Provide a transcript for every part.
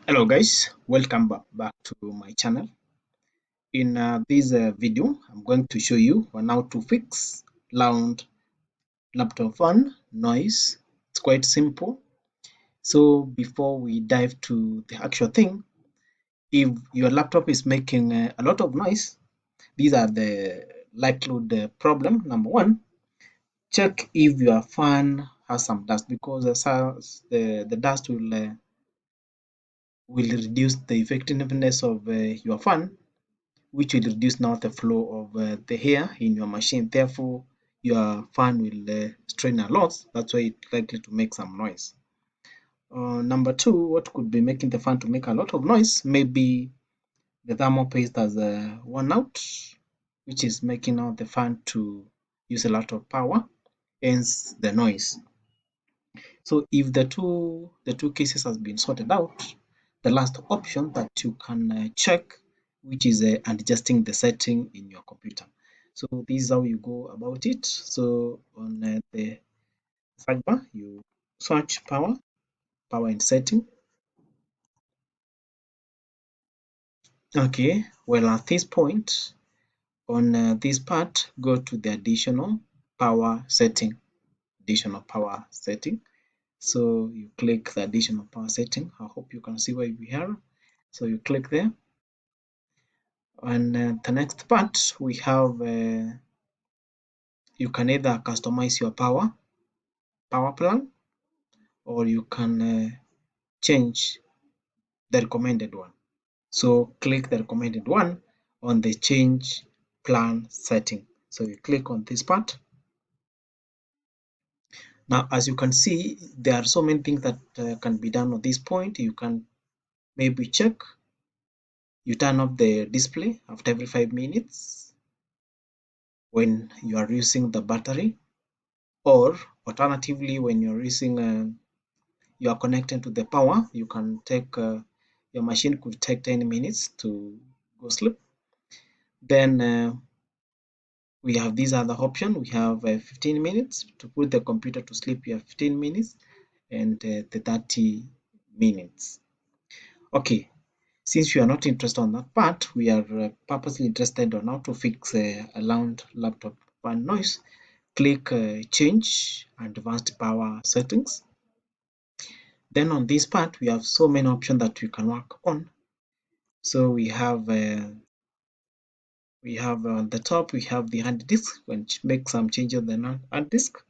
Hello guys, welcome back to my channel. In this video, I'm going to show you on how to fix loud laptop fan noise. It's quite simple. So before we dive to the actual thing, if your laptop is making a lot of noise, these are the likelihood problem. Number one, check if your fan has some dust because the dust will reduce the effectiveness of your fan, which will reduce now the flow of the air in your machine. Therefore, your fan will strain a lot. That's why it's likely to make some noise. Number two, what could be making the fan to make a lot of noise? Maybe the thermal paste has worn out, which is making now the fan to use a lot of power, hence the noise. So if the two cases has been sorted out, the last option that you can check, which is adjusting the setting in your computer. So this is how you go about it. So on the search bar, you search power and setting. Okay, well at this point on this part, go to the additional power setting. So you click the additional power setting. I hope you can see where we are. So you click there. And the next part, we have you can either customize your power plan, or you can change the recommended one. So click the recommended one on the change plan setting. So you click on this part. Now, as you can see, there are so many things that can be done at this point. You can maybe check, you turn off the display after every 5 minutes when you are using the battery, or alternatively when you're using you are connected to the power, you can take your machine could take 10 minutes to go sleep. Then we have this other option. We have 15 minutes to put the computer to sleep. You have 15 minutes and the 30 minutes. Okay, since you are not interested on that part, we are purposely interested on how to fix a loud laptop fan noise. Click change advanced power settings. Then on this part, we have so many options that we can work on. So we have on the top, we have the hard disk, which make some changes on the hard disk.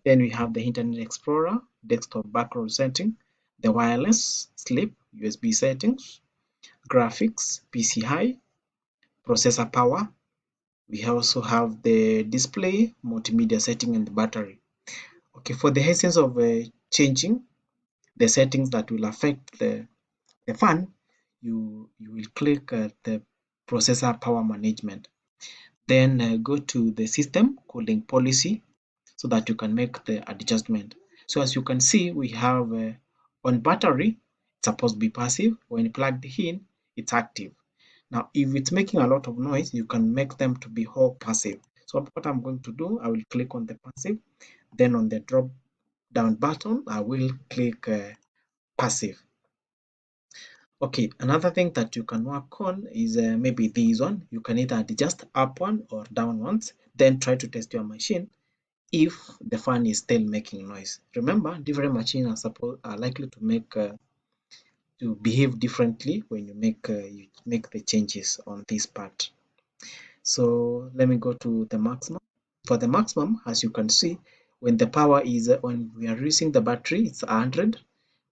Then we have the Internet Explorer, desktop background setting, the wireless, sleep, USB settings, graphics, PCI, processor power. We also have the display, multimedia setting, and the battery. Okay, for the essence of changing the settings that will affect the fan, you will click the processor power management. Then go to the system cooling policy so that you can make the adjustment. So as you can see, we have on battery, it's supposed to be passive. When plugged in, it's active. Now, if it's making a lot of noise, you can make them to be all passive. So what I'm going to do, I will click on the passive. Then on the drop down button, I will click passive. Okay, another thing that you can work on is maybe this one. You can either adjust up one or down ones, then try to test your machine if the fan is still making noise. Remember, different machines are likely to behave differently when you make the changes on this part. So let me go to the maximum. For the maximum, as you can see, when the power is when we are using the battery, it's 100.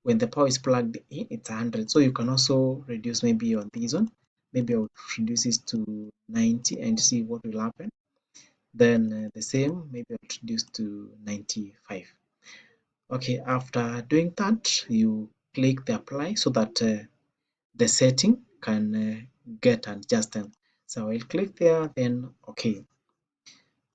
When the power is plugged in, it's 100. So you can also reduce maybe on this one. Maybe I would reduce this to 90 and see what will happen. Then the same, maybe I'll reduce to 95. Okay, after doing that, you click the apply so that the setting can get adjusted. So I'll click there, then okay.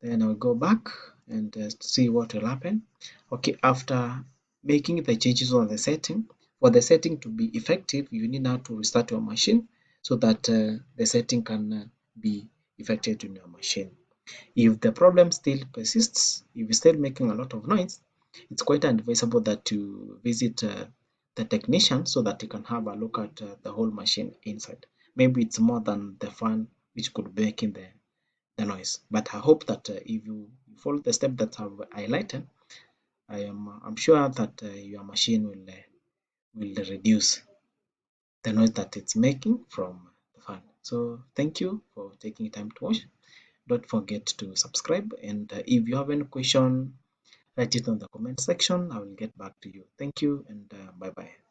Then I'll go back and see what will happen. Okay, after making the changes on the setting, for the setting to be effective, you need now to restart your machine so that the setting can be effective in your machine. If the problem still persists, if you're still making a lot of noise, it's quite advisable that you visit the technician so that he can have a look at the whole machine inside. Maybe it's more than the fan which could make in the noise. But I hope that if you follow the step that I've highlighted, I'm sure that your machine will reduce the noise that it's making from the fan. So thank you for taking time to watch. Don't forget to subscribe, and if you have any question, write it on the comment section. I will get back to you. Thank you, and bye bye.